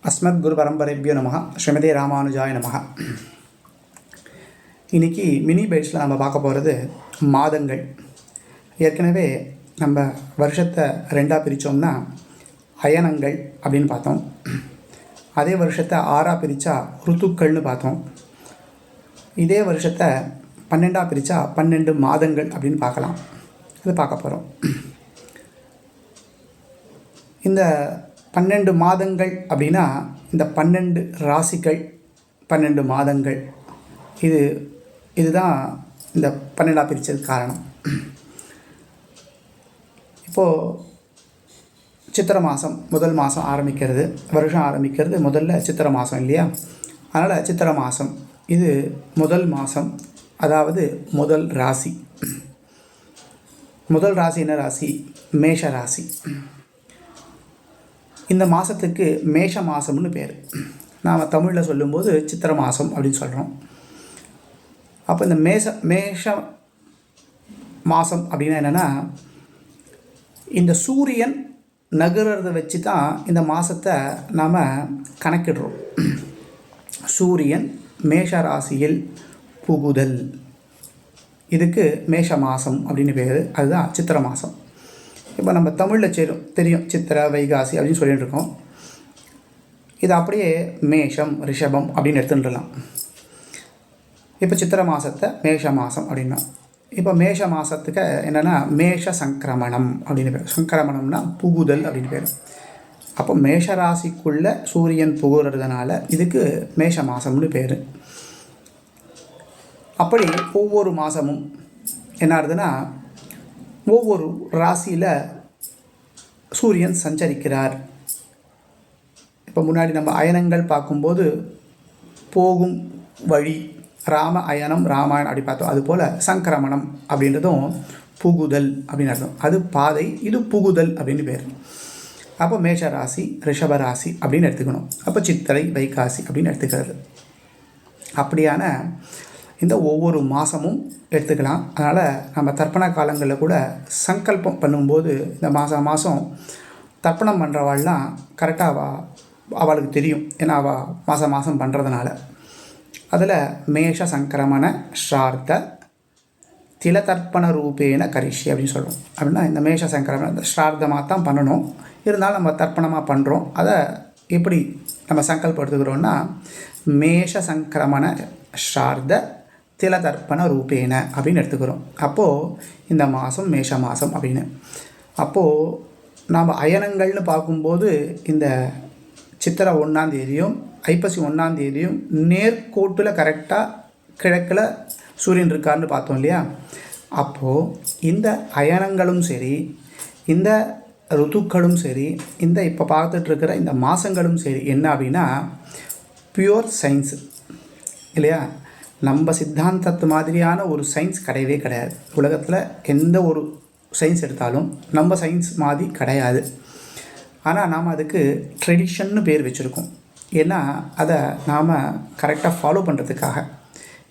அஸ்மத் குரு பரம்பரைபியோ நமக. ஸ்ரீமதே ராமானுஜாய நமக. இன்றைக்கி மினி பைட்ஸில் நம்ம பார்க்க போகிறது மாதங்கள். ஏற்கனவே நம்ம வருஷத்தை ரெண்டாக பிரித்தோம்னா அயனங்கள் அப்படின்னு பார்த்தோம். அதே வருஷத்தை 6ஆக பிரித்தா ருத்துக்கள்னு பார்த்தோம். இதே வருஷத்தை 12ஆக பிரித்தா 12 மாதங்கள் அப்படின்னு பார்க்கலாம். அது பார்க்க போகிறோம். இந்த 12 மாதங்கள் அப்படின்னா இந்த 12 ராசிகள் 12 மாதங்கள் இதுதான் இந்த 12ஆக பிரித்ததுக்கு காரணம். இப்போது சித்திரை மாதம் முதல் மாதம் ஆரம்பிக்கிறது, வருஷம் ஆரம்பிக்கிறது முதல்ல சித்திரை மாதம் இல்லையா? அதனால் சித்திரை மாதம் இது முதல் மாதம், அதாவது முதல் ராசி. முதல் ராசி என்ன ராசி? மேஷ ராசி. இந்த மாதத்துக்கு மேஷ மாதம்னு பேர். நாம் தமிழில் சொல்லும்போது சித்திரை மாதம் அப்படின்னு சொல்கிறோம். அப்போ இந்த மேஷ மாதம் அப்படின்னா என்னென்னா, இந்த சூரியன் நகர்றதை வச்சு தான் இந்த மாதத்தை நாம் கணக்கிடுறோம். சூரியன் மேஷ ராசியில் புகுதல், இதுக்கு மேஷ மாதம் அப்படின்னு பேர். அதுதான் சித்திரை மாதம். இப்போ நம்ம தமிழில் தெரியும் சித்திரை வைகாசி அப்படின்னு சொல்லிட்டு இருக்கோம். இது அப்படியே மேஷம் ரிஷபம் அப்படின்னு எடுத்துட்டுலாம். இப்போ சித்திரை மாதத்தை மேஷ மாதம் அப்படின்னா, இப்போ மேஷ மாதத்துக்கு என்னென்னா மேஷ சங்கிரமணம் அப்படின்னு பேர். சங்கிரமணம்னா புகுதல் அப்படின்னு பேர். அப்போ மேஷ ராசிக்குள்ளே சூரியன் புகுறதுனால இதுக்கு மேஷ மாதம்னு பேர். அப்படி ஒவ்வொரு மாதமும் என்ன ஆகுதுன்னா, ஒவ்வொரு ராசியில் சூரியன் சஞ்சரிக்கிறார். இப்போ முன்னாடி நம்ம அயனங்கள் பார்க்கும்போது போகும் வழி ராம அயனம் ராமாயணம் அப்படி பார்த்தோம். அதுபோல் சங்கிரமணம் அப்படின்றதும் புகுதல் அப்படின்னு அர்த்தம். அது பாதை, இது புகுதல் அப்படின்னு பேர். அப்போ மேஷ ராசி ரிஷப ராசி அப்படின்னு எடுத்துக்கணும். அப்போ சித்திரை வைகாசி அப்படின்னு எடுத்துக்கிறது. அப்படியான இந்த ஒவ்வொரு மாதமும் எடுத்துக்கலாம். அதனால் நம்ம தர்ப்பண காலங்களில் கூட சங்கல்பம் பண்ணும்போது இந்த மாதம் தர்ப்பணம் பண்ணுறவாள்லாம் கரெக்டாக அவளுக்கு தெரியும். ஏன்னா அவள் மாதம் பண்ணுறதுனால. அதில் மேஷ சங்கிரமண ஸ்ரார்த்த திலதர்ப்பண ரூபேன கரிஷி அப்படின்னு சொல்கிறோம். அப்படின்னா இந்த மேஷ சங்கிரமண ஸ்ரார்த்தமாக தான் பண்ணணும். இருந்தாலும் நம்ம தர்ப்பணமாக பண்ணுறோம். அதை எப்படி நம்ம சங்கல்பம் எடுத்துக்கிறோன்னா, மேஷ சங்கிரமண ஸ்ரார்த்த திலதர்ப்பண ரூபேன அப்படின்னு எடுத்துக்கிறோம். அப்போது இந்த மாதம் மேஷ மாதம் அப்படின்னு. அப்போது நாம் அயனங்கள்னு பார்க்கும்போது இந்த சித்திரை 1ஆம் தேதியும் ஐப்பசி 1ஆம் தேதியும் நேர்கோட்டில் கரெக்டாக கிழக்கில் சூரியன் இருக்காருன்னு பார்த்தோம் இல்லையா? அப்போது இந்த அயனங்களும் சரி, இந்த ருத்துக்களும் சரி, இந்த இப்போ பார்த்துட்ருக்கிற இந்த மாதங்களும் சரி என்ன அப்படின்னா பியூர் சயின்ஸ் இல்லையா? நம்ம சித்தாந்தத்து மாதிரியான ஒரு சயின்ஸ் கிடையவே கிடையாது. உலகத்தில் எந்த ஒரு சயின்ஸ் எடுத்தாலும் நம்ம சயின்ஸ் மாதிரி கிடையாது. ஆனால் நாம் அதுக்கு ட்ரெடிஷன்னு பேர் வச்சுருக்கோம். ஏன்னா அதை நாம் கரெக்டாக ஃபாலோ பண்ணுறதுக்காக.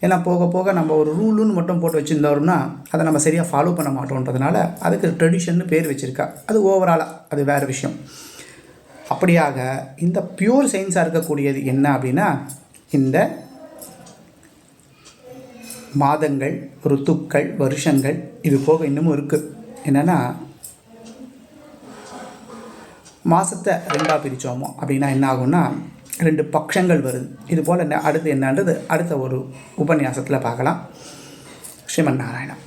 ஏன்னா போக போக நம்ம ஒரு ரூலுன்னு மட்டும் போட்டு வச்சுருந்தோம்னா அதை நம்ம சரியாக ஃபாலோ பண்ண மாட்டோன்றதுனால அதுக்கு ட்ரெடிஷன்னு பேர் வச்சுருக்கா. அது ஓவராலாக அது வேறு விஷயம். அப்படியாக இந்த பியூர் சயின்ஸாக இருக்கக்கூடியது என்ன அப்படின்னா, இந்த மாதங்கள் ருத்துக்கள் வருஷங்கள் இது போக இன்னமும் இருக்குது. என்னென்னா, மாதத்தை 2ஆக பிரித்தோமோ அப்படின்னா என்ன ஆகும்னா 2 பட்சங்கள் வருது. இது போல் அடுத்து என்னன்றது அடுத்த ஒரு உபன்யாசத்தில் பார்க்கலாம். ஸ்ரீமன் நாராயணன்.